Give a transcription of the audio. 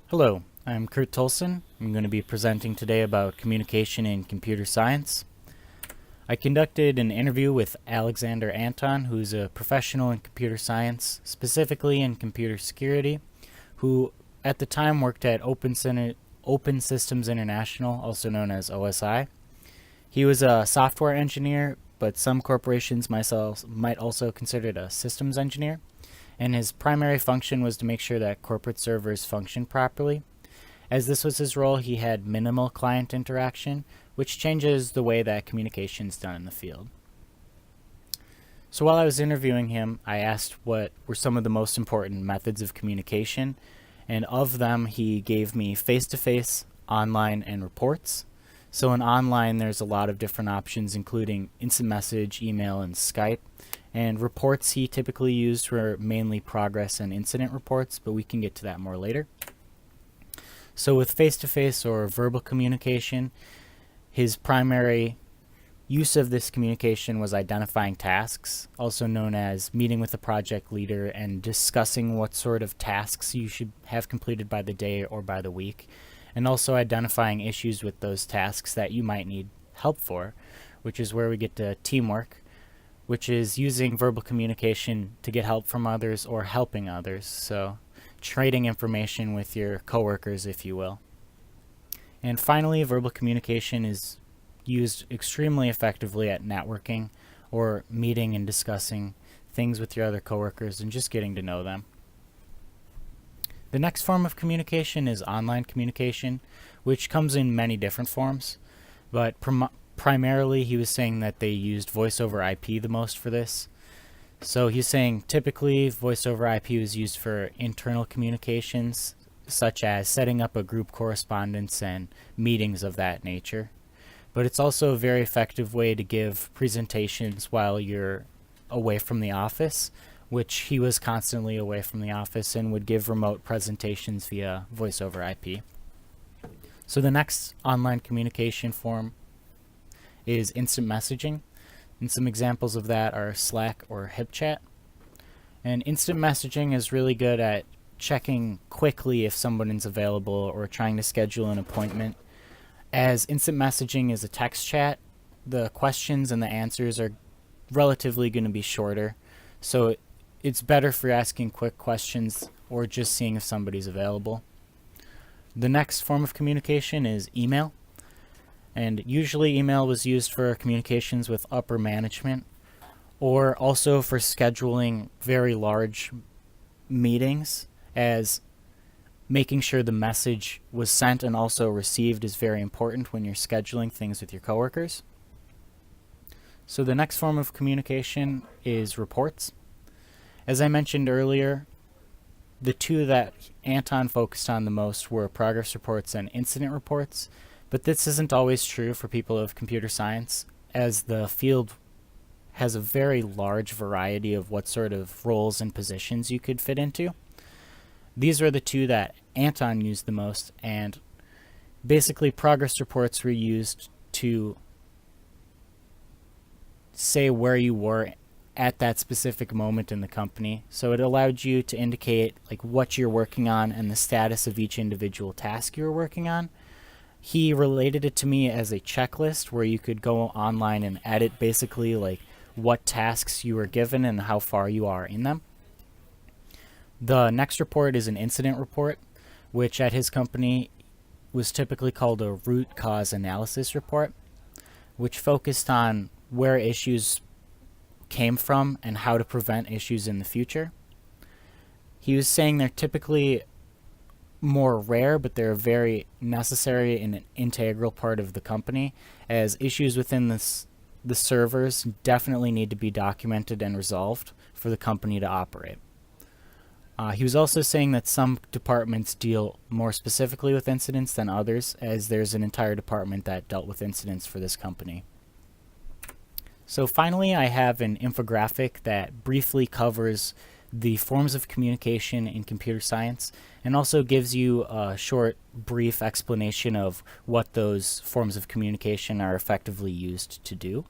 Hello, I'm Kurt Tolson. I'm going to be presenting today about communication in computer science. I conducted an interview with Alexander Anton, who's a professional in computer science, specifically in computer security, who at the time worked at Open Systems International, also known as OSI. He was a software engineer, but some corporations might also consider it a systems engineer, and his primary function was to make sure that corporate servers functioned properly. As this was his role, he had minimal client interaction, which changes the way that communication is done in the field. So while I was interviewing him, I asked what were some of the most important methods of communication, and of them he gave me face-to-face, online, and reports. So in online, there's a lot of different options, including instant message, email, and Skype. And reports he typically used were mainly progress and incident reports, but we can get to that more later. So with face-to-face or verbal communication, his primary use of this communication was identifying tasks, also known as meeting with the project leader and discussing what sort of tasks you should have completed by the day or by the week, and also identifying issues with those tasks that you might need help for, which is where we get to teamwork, which is using verbal communication to get help from others or helping others, so trading information with your coworkers, if you will. And finally, verbal communication is used extremely effectively at networking or meeting and discussing things with your other coworkers and just getting to know them. The next form of communication is online communication, which comes in many different forms, but primarily he was saying that they used voice over IP the most for this. So he's saying typically voice over IP was used for internal communications, such as setting up a group correspondence and meetings of that nature. But it's also a very effective way to give presentations while you're away from the office, which he was constantly away from the office and would give remote presentations via voice over IP. So the next online communication form is instant messaging, and some examples of that are Slack or HipChat. And instant messaging is really good at checking quickly if someone is available or trying to schedule an appointment. As instant messaging is a text chat, the questions and the answers are relatively going to be shorter, so it's better for asking quick questions or just seeing if somebody's available. The next form of communication is email. And usually email was used for communications with upper management or also for scheduling very large meetings, as making sure the message was sent and also received is very important when you're scheduling things with your coworkers. So the next form of communication is reports. As I mentioned earlier, the two that Anton focused on the most were progress reports and incident reports. But this isn't always true for people of computer science, as the field has a very large variety of what sort of roles and positions you could fit into. These are the two that Anton used the most, and basically progress reports were used to say where you were at that specific moment in the company. So it allowed you to indicate like what you're working on and the status of each individual task you were working on. He related it to me as a checklist where you could go online and edit basically like what tasks you were given and how far you are in them. The next report is an incident report, which at his company was typically called a root cause analysis report, which focused on where issues came from and how to prevent issues in the future. He was saying they're typically more rare, but they're very necessary and an integral part of the company, as issues within the servers definitely need to be documented and resolved for the company to operate. He was also saying that some departments deal more specifically with incidents than others, as there's an entire department that dealt with incidents for this company. So finally, I have an infographic that briefly covers the forms of communication in computer science and also gives you a short, brief explanation of what those forms of communication are effectively used to do.